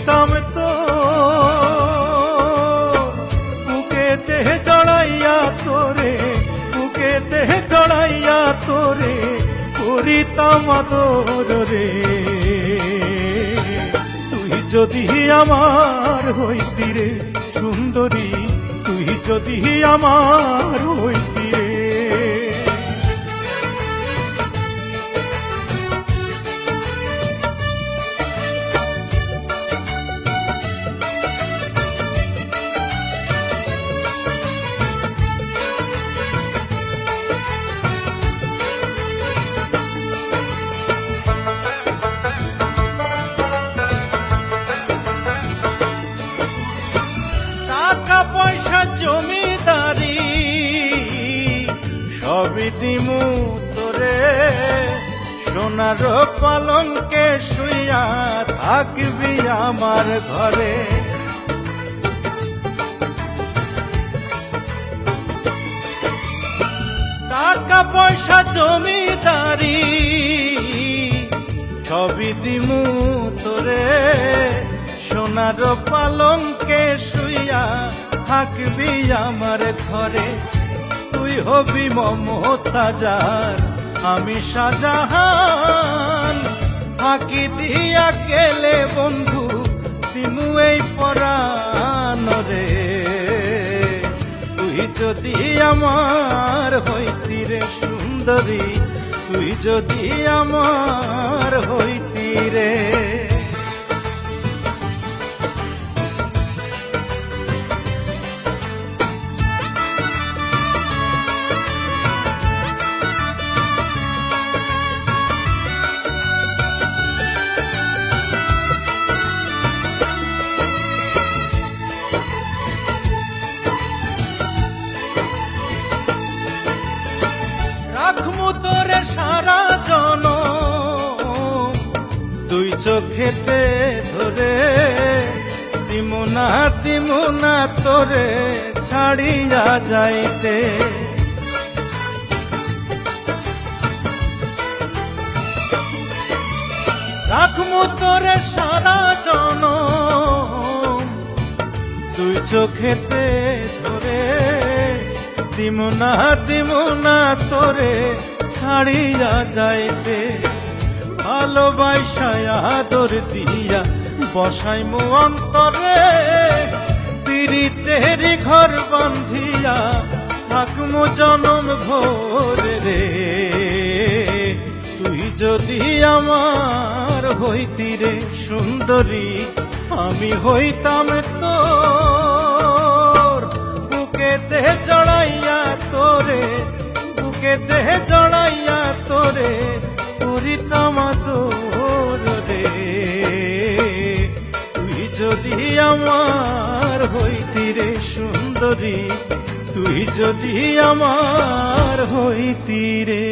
হইতাম তো বুকেতে জড়াইয়া তোরে, বুকেতে জড়াইয়া তোরে করিতাম আদর রে। তুই যদি আমার হইতি রে সুন্দরী, তুই যদি আমার হইতি রে। টাকা পয়সা জমিদারি সবই দিমু তোরে, সোনার পালঙ্কে শুইয়া থাকবি আমার ঘরে। টাকা পয়সা জমিদারি সবই দিমু তোরে, সোনার পালঙ্কে শুইয়া থাকবি আমার ঘরে। তুই হবি মমতাজার, আমি শাহজাহান, ফাঁকি দিয়া গেলে বন্ধু দিমু এই পরাণ রে। তুই যদি আমার হইতি রে সুন্দরী, তুই যদি আমার হইতি রে। রাখমু তোরে সারা জনম দুই চোখেতে ধরে, দিমু না তোরে ছাড়িয়া যাইতে। রাখমু তোরে সারা জনম দুই চোখেতে ধরে, দিমু না তোরে ছাড়িয়া যাইতে। ভালোবাসায় আদর দিয়া বসাইমু অন্তরে, পিরিতেরি ঘর বান্ধিয়া থাকমু জনম ভোরে রে। তুই যদি আমার হইতি রে সুন্দরী, আমি হইতাম তোর বুকেতে জড়াইয়া তোরে, বুকেতে জড়াইয়া তোরে করিতাম আদর রে। তুই যদি আমার হইতি রে সুন্দরী, তুই যদি আমার হইতি রে।